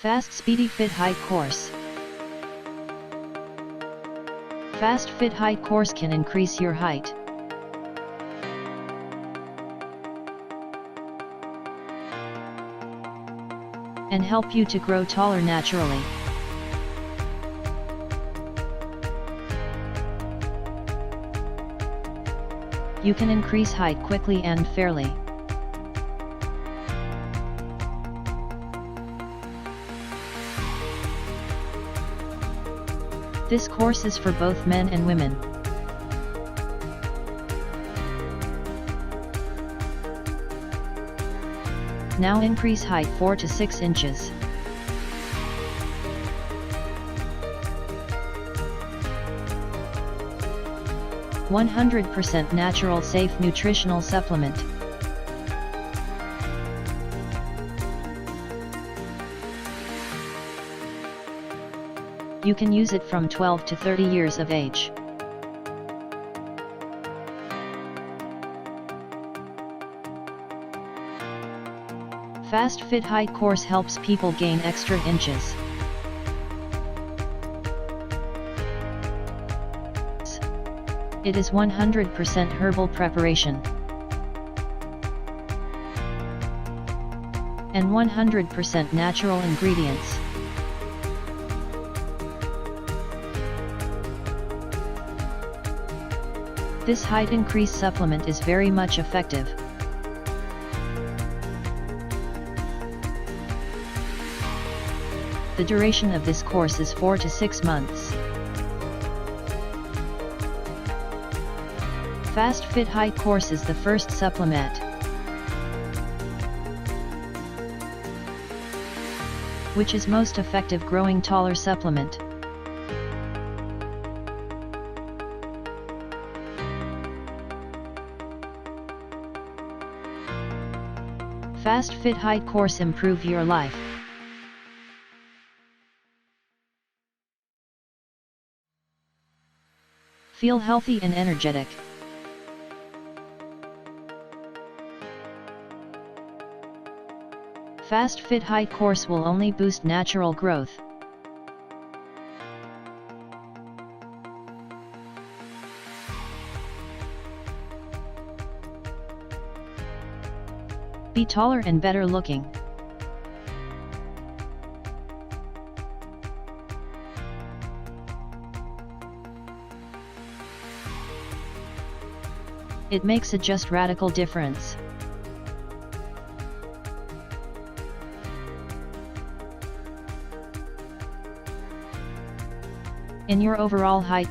Fast Speedy Fit Height Course. Fast Fit Height Course can increase your height and help you to grow taller naturally. You can increase height quickly and fairly. This course is for both men and women. Now increase height 4 to 6 inches. "100% natural safe nutritional supplement." You can use it from 12 to 30 years of age. Fast Fit Height Course helps people gain extra inches. It is 100% herbal preparation and 100% natural ingredients. This height increase supplement is very much effective. The duration of this course is 4 to 6 months. Fast Fit Height Course is the first supplement which is most effective growing taller supplement. Fast Fit Height Course improve your life. Feel healthy and energetic. Fast Fit Height Course will only boost natural growth. Be taller and better looking. It makes a just radical difference. In your overall height,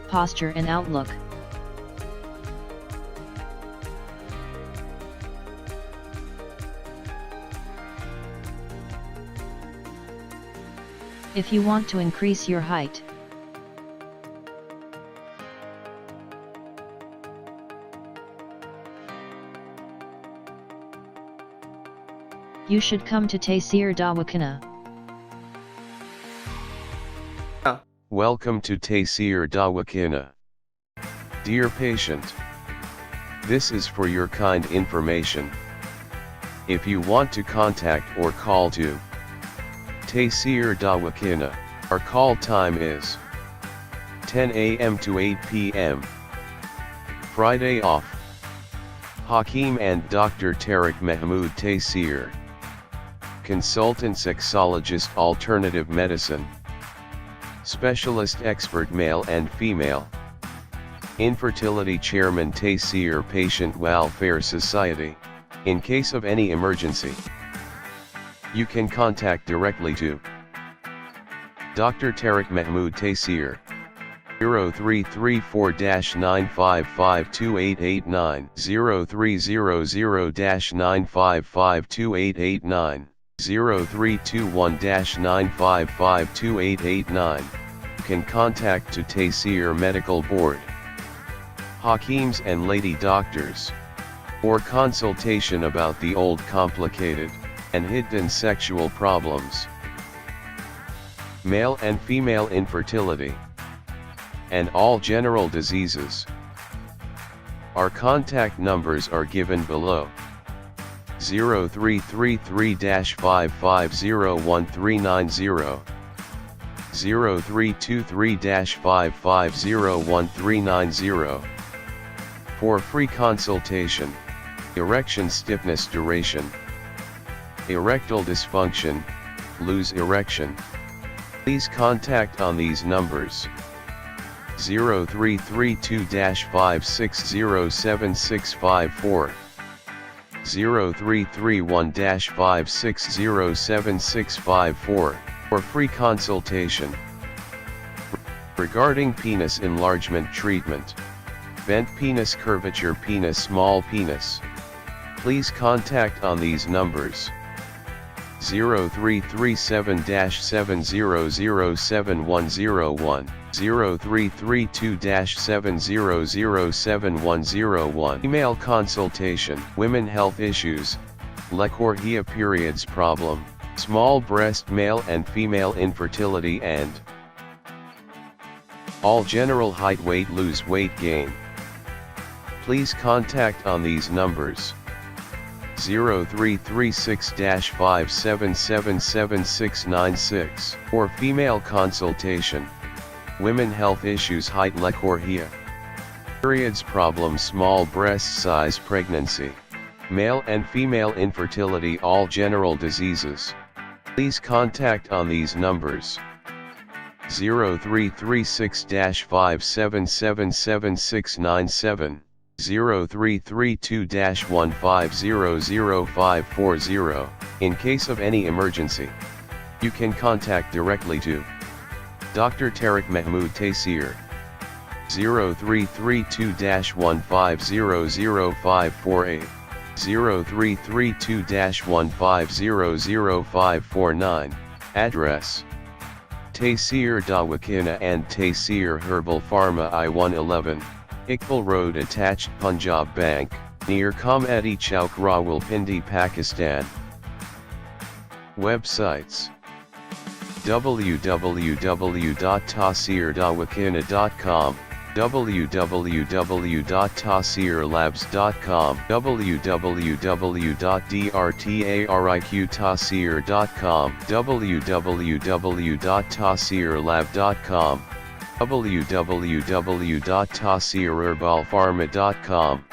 posture and outlook. If you want to increase your height, you should come to Tayseer Dawakana. Welcome to Tayseer Dawakana. Dear patient, this is for your kind information. If you want to contact or call to Tayseer Dawakana, our call time is 10 a.m. to 8 p.m. Friday off. Hakeem and Dr. Tariq Mahmood Tayseer, Consultant Sexologist Alternative Medicine, Specialist Expert Male and Female, Infertility Chairman Tayseer Patient Welfare Society. In case of any emergency, you can contact directly to Dr. Tariq Mahmood Tayseer, 0334-955-2889, 0300-955-2889, 0321-955-2889. You can contact to Tayseer Medical Board, Hakeems and Lady Doctors, or consultation about the old complicated and hidden sexual problems, male and female infertility, and all general diseases. Our contact numbers are given below. 0333-5501390, 0323-5501390. For free consultation. Erection stiffness duration. Erectile dysfunction, lose erection. Please contact on these numbers: 0332-5607654, 0331-5607654, for free consultation. Regarding penis enlargement treatment, bent penis, curvature penis, small penis, please contact on these numbers: 0337-7007101, 0332-7007101. Email consultation: women health issues, leukorrhea, periods problem, small breast, male and female infertility, and all general height, weight, lose, weight gain. Please contact on these numbers: 0336-5777696, for female consultation, women health issues, height, leukorrhea, periods problem, small breast size, pregnancy, male and female infertility, all general diseases. Please contact on these numbers: 0336-5777697, 0332-1500540. In case of any emergency, you can contact directly to Dr. Tariq Mahmood Taseer, 0332-1500548, 0332-1500549. Address: Taseer Dwakhana and Taseer Herbal Pharma, I-111, Iqbal Road, attached Punjab Bank, near Comedy Chowk, Rawalpindi, Pakistan. Websites: www.taseerdwakhana.com, www.taseerlabs.com, www.drtariqtaseer.com, www.taseerlab.com, www.taseerherbalpharma.com.